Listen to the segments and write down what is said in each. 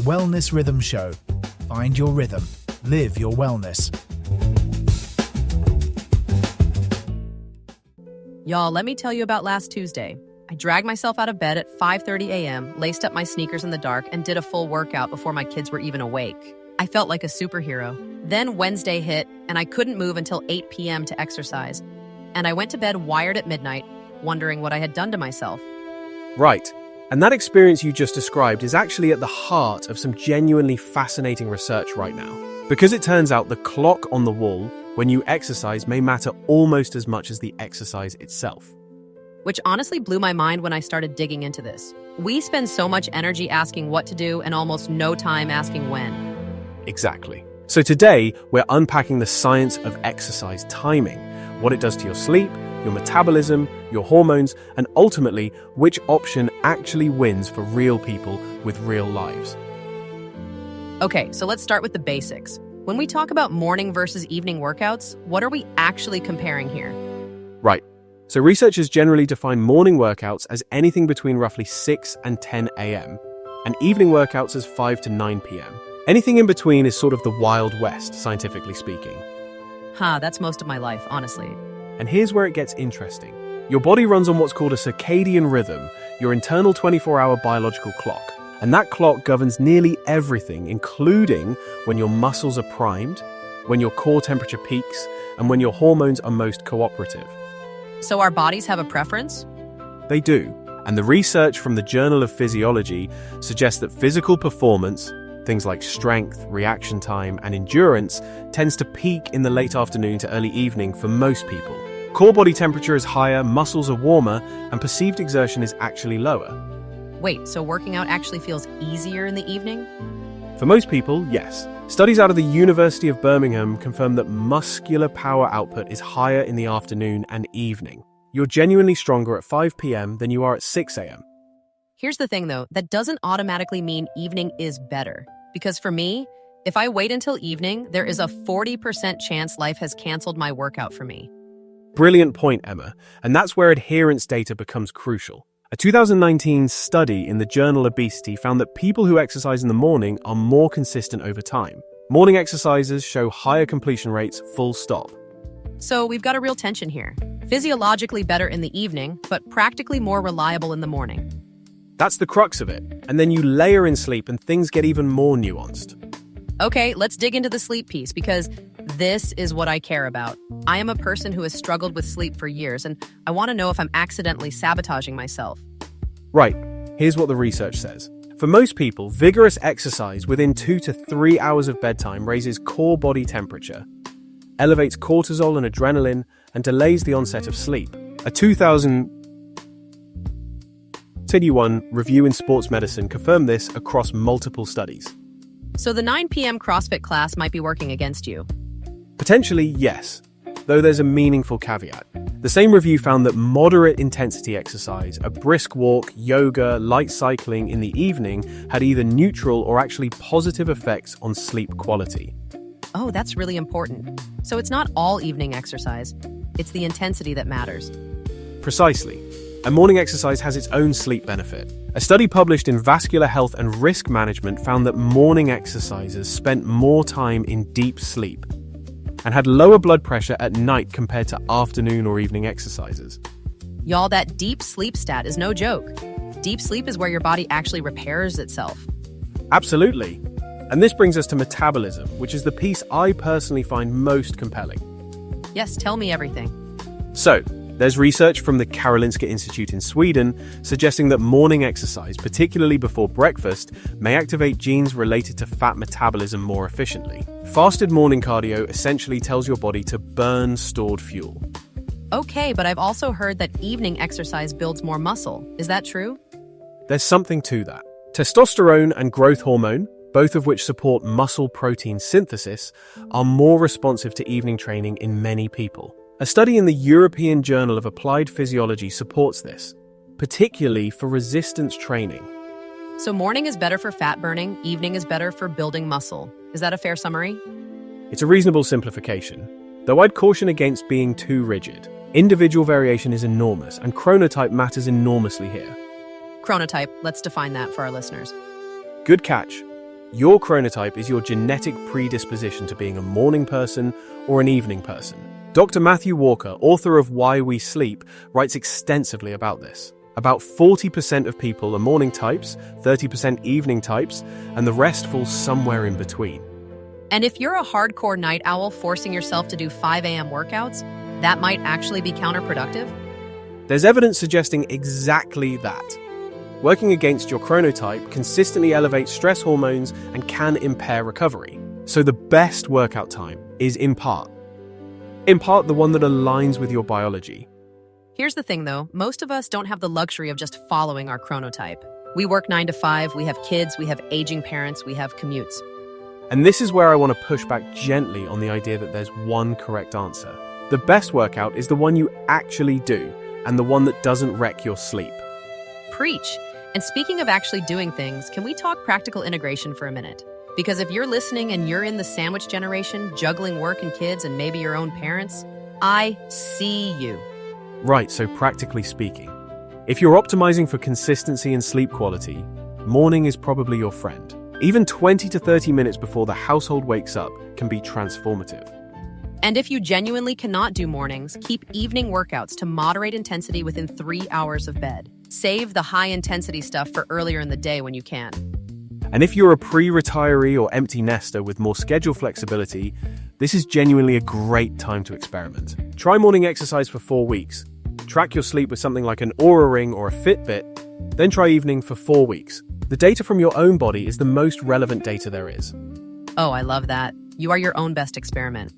Wellness Rhythm Show. Find your rhythm. Live your wellness. Y'all, let me tell you about last Tuesday. I dragged myself out of bed at 5:30 a.m., laced up my sneakers in the dark, and did a full workout before my kids were even awake. I felt like a superhero. Then Wednesday hit, and I couldn't move until 8 p.m. to exercise. And I went to bed wired at midnight, wondering what I had done to myself. Right. And that experience you just described is actually at the heart of some genuinely fascinating research right now. Because it turns out the clock on the wall when you exercise may matter almost as much as the exercise itself. Which honestly blew my mind when I started digging into this. We spend so much energy asking what to do and almost no time asking when. Exactly. So today, we're unpacking the science of exercise timing, what it does to your sleep, your metabolism, your hormones, and ultimately, which option actually wins for real people with real lives. Okay, so let's start with the basics. When we talk about morning versus evening workouts, what are we actually comparing here? Right. So researchers generally define morning workouts as anything between roughly 6 and 10 a.m., and evening workouts as 5 to 9 p.m. Anything in between is sort of the Wild West, scientifically speaking. That's most of my life, honestly. And here's where it gets interesting. Your body runs on what's called a circadian rhythm, your internal 24-hour biological clock. And that clock governs nearly everything, including when your muscles are primed, when your core temperature peaks, and when your hormones are most cooperative. So our bodies have a preference? They do. And the research from the Journal of Physiology suggests that physical performance, things like strength, reaction time, and endurance, tends to peak in the late afternoon to early evening for most people. Core body temperature is higher, muscles are warmer, and perceived exertion is actually lower. Wait, so working out actually feels easier in the evening? For most people, yes. Studies out of the University of Birmingham confirm that muscular power output is higher in the afternoon and evening. You're genuinely stronger at 5 p.m. than you are at 6 a.m. Here's the thing though, that doesn't automatically mean evening is better. Because for me, if I wait until evening, there is a 40% chance life has canceled my workout for me. Brilliant point, Emma. And that's where adherence data becomes crucial. A 2019 study in the journal Obesity found that people who exercise in the morning are more consistent over time. Morning exercises show higher completion rates, full stop. So we've got a real tension here. Physiologically better in the evening, but practically more reliable in the morning. That's the crux of it. And then you layer in sleep and things get even more nuanced. Okay, let's dig into the sleep piece because this is what I care about. I am a person who has struggled with sleep for years, and I want to know if I'm accidentally sabotaging myself. Right. Here's what the research says. For most people, vigorous exercise within 2 to 3 hours of bedtime raises core body temperature, elevates cortisol and adrenaline, and delays the onset of sleep. A 2021 review in Sports Medicine confirmed this across multiple studies. So the 9 p.m. CrossFit class might be working against you. Potentially, yes, though there's a meaningful caveat. The same review found that moderate intensity exercise, a brisk walk, yoga, light cycling in the evening had either neutral or actually positive effects on sleep quality. Oh, that's really important. So it's not all evening exercise. It's the intensity that matters. Precisely. And morning exercise has its own sleep benefit. A study published in Vascular Health and Risk Management found that morning exercisers spent more time in deep sleep and had lower blood pressure at night compared to afternoon or evening exercises. Y'all, that deep sleep stat is no joke. Deep sleep is where your body actually repairs itself. Absolutely. And this brings us to metabolism, which is the piece I personally find most compelling. Yes, tell me everything. So, there's research from the Karolinska Institute in Sweden suggesting that morning exercise, particularly before breakfast, may activate genes related to fat metabolism more efficiently. Fasted morning cardio essentially tells your body to burn stored fuel. Okay, but I've also heard that evening exercise builds more muscle. Is that true? There's something to that. Testosterone and growth hormone, both of which support muscle protein synthesis, are more responsive to evening training in many people. A study in the European Journal of Applied Physiology supports this, particularly for resistance training. So morning is better for fat burning, evening is better for building muscle. Is that a fair summary? It's a reasonable simplification, though I'd caution against being too rigid. Individual variation is enormous, and chronotype matters enormously here. Chronotype, let's define that for our listeners. Good catch. Your chronotype is your genetic predisposition to being a morning person or an evening person. Dr. Matthew Walker, author of Why We Sleep, writes extensively about this. About 40% of people are morning types, 30% evening types, and the rest falls somewhere in between. And if you're a hardcore night owl forcing yourself to do 5 a.m. workouts, that might actually be counterproductive. There's evidence suggesting exactly that. Working against your chronotype consistently elevates stress hormones and can impair recovery. So the best workout time is in part the one that aligns with your biology. Here's the thing though, most of us don't have the luxury of just following our chronotype. We work 9 to 5, we have kids, we have aging parents, we have commutes. And this is where I want to push back gently on the idea that there's one correct answer. The best workout is the one you actually do, and the one that doesn't wreck your sleep. Preach. And speaking of actually doing things, can we talk practical integration for a minute? Because if you're listening and you're in the sandwich generation, juggling work and kids and maybe your own parents, I see you. Right, so practically speaking, if you're optimizing for consistency and sleep quality, morning is probably your friend. Even 20 to 30 minutes before the household wakes up can be transformative. And if you genuinely cannot do mornings, keep evening workouts to moderate intensity within 3 hours of bed. Save the high-intensity stuff for earlier in the day when you can. And if you're a pre-retiree or empty nester with more schedule flexibility, this is genuinely a great time to experiment. Try morning exercise for 4 weeks. Track your sleep with something like an Oura Ring or a Fitbit, then try evening for 4 weeks. The data from your own body is the most relevant data there is. Oh, I love that. You are your own best experiment.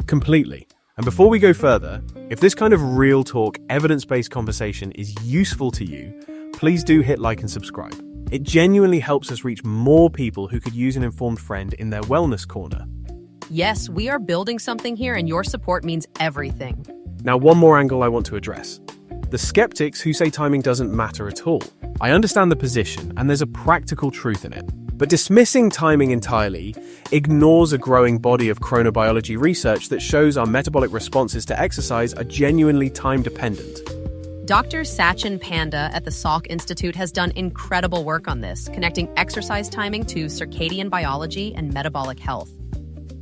Completely. And before we go further, if this kind of real talk, evidence-based conversation is useful to you, please do hit like and subscribe. It genuinely helps us reach more people who could use an informed friend in their wellness corner. Yes, we are building something here and your support means everything. Now, one more angle I want to address. The skeptics who say timing doesn't matter at all. I understand the position, and there's a practical truth in it. But dismissing timing entirely ignores a growing body of chronobiology research that shows our metabolic responses to exercise are genuinely time-dependent. Dr. Sachin Panda at the Salk Institute has done incredible work on this, connecting exercise timing to circadian biology and metabolic health.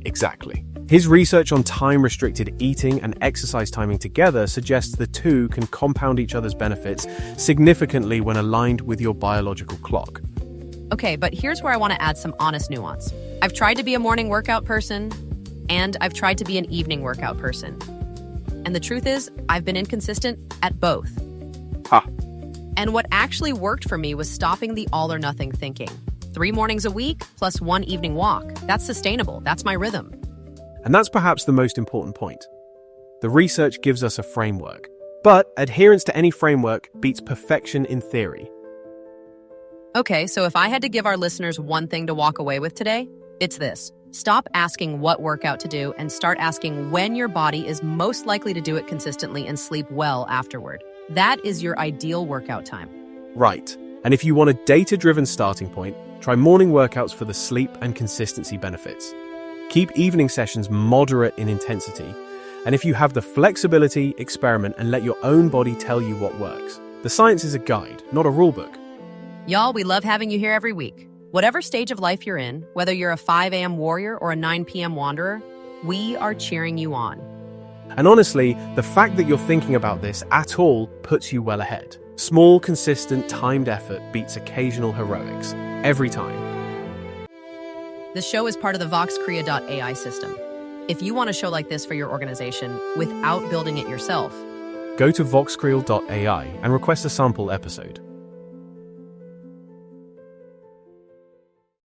Exactly. His research on time-restricted eating and exercise timing together suggests the two can compound each other's benefits significantly when aligned with your biological clock. Okay, but here's where I want to add some honest nuance. I've tried to be a morning workout person, and I've tried to be an evening workout person. And the truth is, I've been inconsistent at both. And what actually worked for me was stopping the all-or-nothing thinking. 3 mornings a week plus 1 evening walk. That's sustainable. That's my rhythm. And that's perhaps the most important point. The research gives us a framework, but adherence to any framework beats perfection in theory. Okay, so if I had to give our listeners one thing to walk away with today, it's this. Stop asking what workout to do and start asking when your body is most likely to do it consistently and sleep well afterward. That is your ideal workout time. Right. And if you want a data-driven starting point, try morning workouts for the sleep and consistency benefits. Keep evening sessions moderate in intensity. And if you have the flexibility, experiment and let your own body tell you what works. The science is a guide, not a rulebook. Y'all, we love having you here every week. Whatever stage of life you're in, whether you're a 5 a.m. warrior or a 9 p.m. wanderer, we are cheering you on. And honestly, the fact that you're thinking about this at all puts you well ahead. Small, consistent, timed effort beats occasional heroics. Every time. This show is part of the VoxCrea.AI system. If you want a show like this for your organization without building it yourself, go to VoxCrea.AI and request a sample episode.